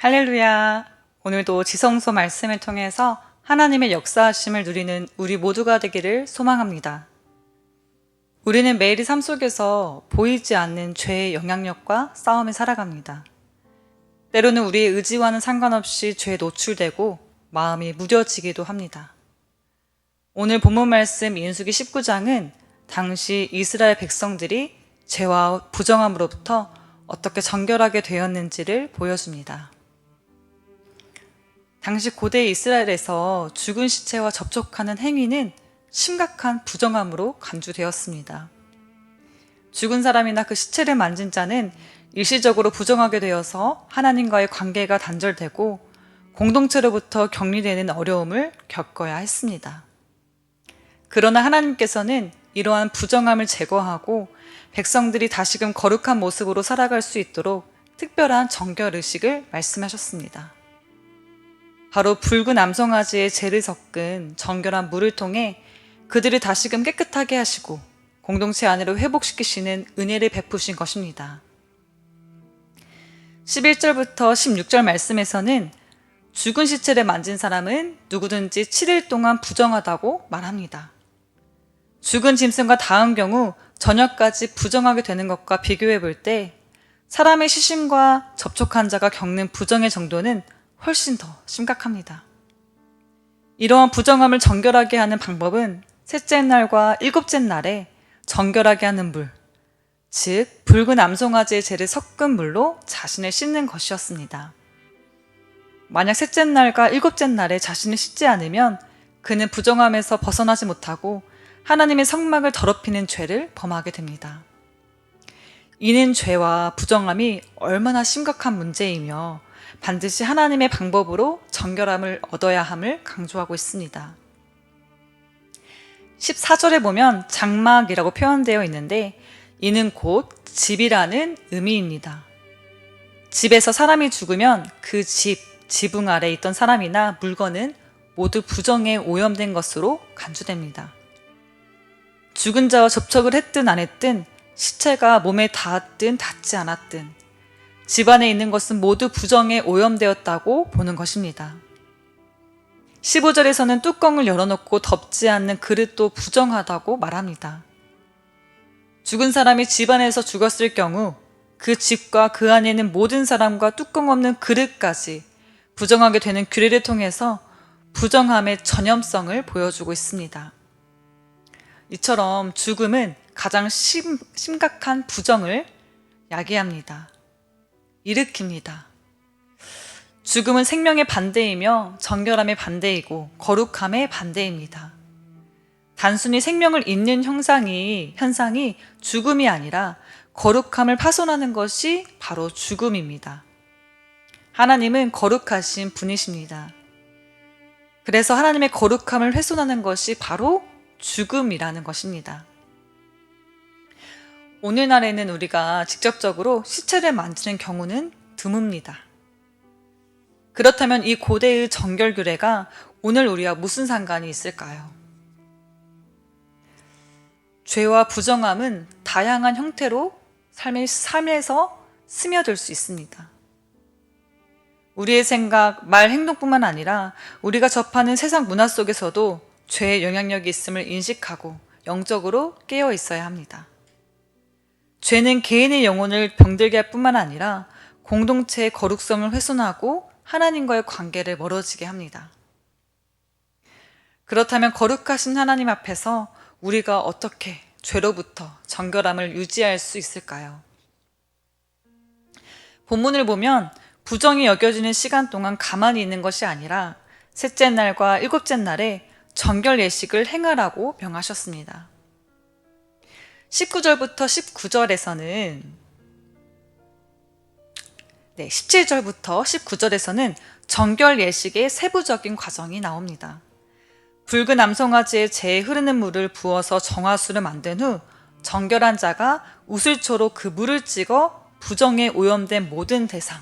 할렐루야. 오늘도 지성소 말씀을 통해서 하나님의 역사하심을 누리는 우리 모두가 되기를 소망합니다. 우리는 매일의 삶 속에서 보이지 않는 죄의 영향력과 싸움에 살아갑니다. 때로는 우리의 의지와는 상관없이 죄에 노출되고 마음이 무뎌지기도 합니다. 오늘 본문 말씀 민수기 19장은 당시 이스라엘 백성들이 죄와 부정함으로부터 어떻게 정결하게 되었는지를 보여줍니다. 당시 고대 이스라엘에서 죽은 시체와 접촉하는 행위는 심각한 부정함으로 간주되었습니다. 죽은 사람이나 그 시체를 만진 자는 일시적으로 부정하게 되어서 하나님과의 관계가 단절되고 공동체로부터 격리되는 어려움을 겪어야 했습니다. 그러나 하나님께서는 이러한 부정함을 제거하고 백성들이 다시금 거룩한 모습으로 살아갈 수 있도록 특별한 정결 의식을 말씀하셨습니다. 바로 붉은 암송아지의 재를 섞은 정결한 물을 통해 그들을 다시금 깨끗하게 하시고 공동체 안으로 회복시키시는 은혜를 베푸신 것입니다. 11절부터 16절 말씀에서는 죽은 시체를 만진 사람은 누구든지 7일 동안 부정하다고 말합니다. 죽은 짐승과 닿은 경우 저녁까지 부정하게 되는 것과 비교해 볼 때 사람의 시신과 접촉한 자가 겪는 부정의 정도는 훨씬 더 심각합니다. 이러한 부정함을 정결하게 하는 방법은 셋째 날과 일곱째 날에 정결하게 하는 물, 즉 붉은 암송아지의 재를 섞은 물로 자신을 씻는 것이었습니다. 만약 셋째 날과 일곱째 날에 자신을 씻지 않으면 그는 부정함에서 벗어나지 못하고 하나님의 성막을 더럽히는 죄를 범하게 됩니다. 이는 죄와 부정함이 얼마나 심각한 문제이며 반드시 하나님의 방법으로 정결함을 얻어야 함을 강조하고 있습니다. 14절에 보면 장막이라고 표현되어 있는데 이는 곧 집이라는 의미입니다. 집에서 사람이 죽으면 그 지붕 아래 있던 사람이나 물건은 모두 부정에 오염된 것으로 간주됩니다. 죽은 자와 접촉을 했든 안 했든 시체가 몸에 닿았든 닿지 않았든 집안에 있는 것은 모두 부정에 오염되었다고 보는 것입니다. 15절에서는 뚜껑을 열어놓고 덮지 않는 그릇도 부정하다고 말합니다. 죽은 사람이 집안에서 죽었을 경우 그 집과 그 안에 있는 모든 사람과 뚜껑 없는 그릇까지 부정하게 되는 규례를 통해서 부정함의 전염성을 보여주고 있습니다. 이처럼 죽음은 가장 심각한 부정을 야기합니다. 일으킵니다. 죽음은 생명의 반대이며 정결함의 반대이고 거룩함의 반대입니다. 단순히 생명을 잇는 현상이 죽음이 아니라 거룩함을 파손하는 것이 바로 죽음입니다. 하나님은 거룩하신 분이십니다. 그래서 하나님의 거룩함을 훼손하는 것이 바로 죽음이라는 것입니다. 오늘날에는 우리가 직접적으로 시체를 만지는 경우는 드뭅니다. 그렇다면 이 고대의 정결 규례가 오늘 우리와 무슨 상관이 있을까요? 죄와 부정함은 다양한 형태로 삶에서 스며들 수 있습니다. 우리의 생각, 말, 행동뿐만 아니라 우리가 접하는 세상 문화 속에서도 죄의 영향력이 있음을 인식하고 영적으로 깨어 있어야 합니다. 죄는 개인의 영혼을 병들게 할 뿐만 아니라 공동체의 거룩성을 훼손하고 하나님과의 관계를 멀어지게 합니다. 그렇다면 거룩하신 하나님 앞에서 우리가 어떻게 죄로부터 정결함을 유지할 수 있을까요? 본문을 보면 부정이 여겨지는 시간 동안 가만히 있는 것이 아니라 셋째 날과 일곱째 날에 정결 예식을 행하라고 명하셨습니다. 19절부터 19절에서는 17절부터 19절에서는 정결 예식의 세부적인 과정이 나옵니다. 붉은 암송아지의 재에 흐르는 물을 부어서 정화수를 만든 후 정결한 자가 우슬초로 그 물을 찍어 부정에 오염된 모든 대상,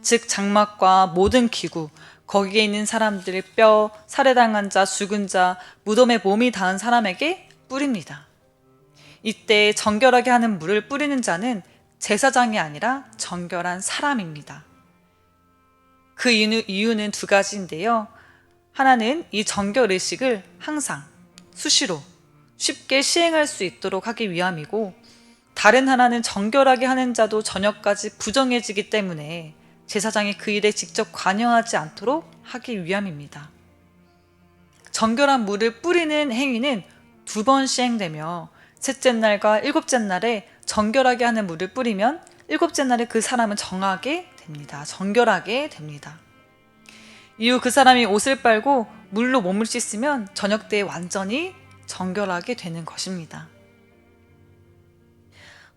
즉 장막과 모든 기구, 거기에 있는 사람들의 뼈, 살해당한 자, 죽은 자, 무덤에 몸이 닿은 사람에게 뿌립니다. 이때 정결하게 하는 물을 뿌리는 자는 제사장이 아니라 정결한 사람입니다. 그 이유는 두 가지인데요. 하나는 이 정결의식을 항상 수시로 쉽게 시행할 수 있도록 하기 위함이고, 다른 하나는 정결하게 하는 자도 저녁까지 부정해지기 때문에 제사장이 그 일에 직접 관여하지 않도록 하기 위함입니다. 정결한 물을 뿌리는 행위는 2번 시행되며, 셋째 날과 일곱째 날에 정결하게 하는 물을 뿌리면 일곱째 날에 그 사람은 정결하게 됩니다. 이후 그 사람이 옷을 빨고 물로 몸을 씻으면 저녁 때에 완전히 정결하게 되는 것입니다.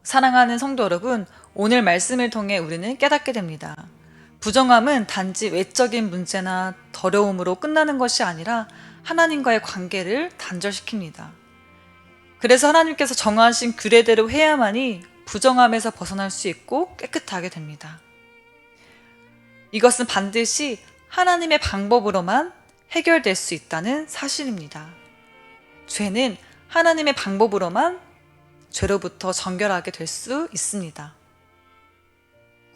사랑하는 성도 여러분, 오늘 말씀을 통해 우리는 깨닫게 됩니다. 부정함은 단지 외적인 문제나 더러움으로 끝나는 것이 아니라 하나님과의 관계를 단절시킵니다. 그래서 하나님께서 정하신 규례대로 해야만이 부정함에서 벗어날 수 있고 깨끗하게 됩니다. 이것은 반드시 하나님의 방법으로만 해결될 수 있다는 사실입니다. 죄는 하나님의 방법으로만 죄로부터 정결하게 될 수 있습니다.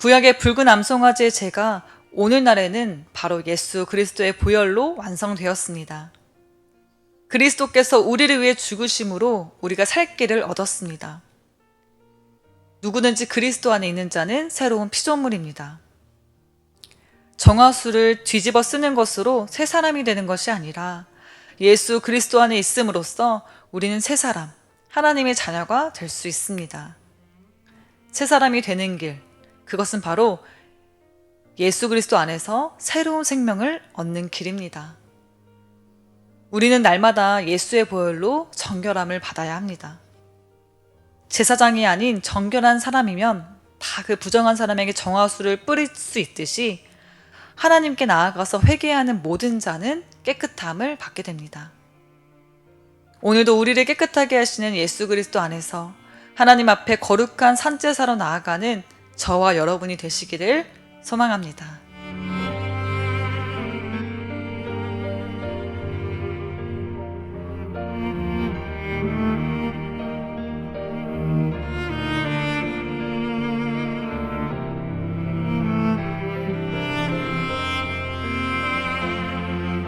구약의 붉은 암송아지의 제가 오늘날에는 바로 예수 그리스도의 보혈로 완성되었습니다. 그리스도께서 우리를 위해 죽으심으로 우리가 살 길을 얻었습니다. 누구든지 그리스도 안에 있는 자는 새로운 피조물입니다. 정화수를 뒤집어 쓰는 것으로 새 사람이 되는 것이 아니라 예수 그리스도 안에 있음으로써 우리는 새 사람, 하나님의 자녀가 될 수 있습니다. 새 사람이 되는 길, 그것은 바로 예수 그리스도 안에서 새로운 생명을 얻는 길입니다. 우리는 날마다 예수의 보혈로 정결함을 받아야 합니다. 제사장이 아닌 정결한 사람이면 다 그 부정한 사람에게 정화수를 뿌릴 수 있듯이 하나님께 나아가서 회개하는 모든 자는 깨끗함을 받게 됩니다. 오늘도 우리를 깨끗하게 하시는 예수 그리스도 안에서 하나님 앞에 거룩한 산제사로 나아가는 저와 여러분이 되시기를 소망합니다.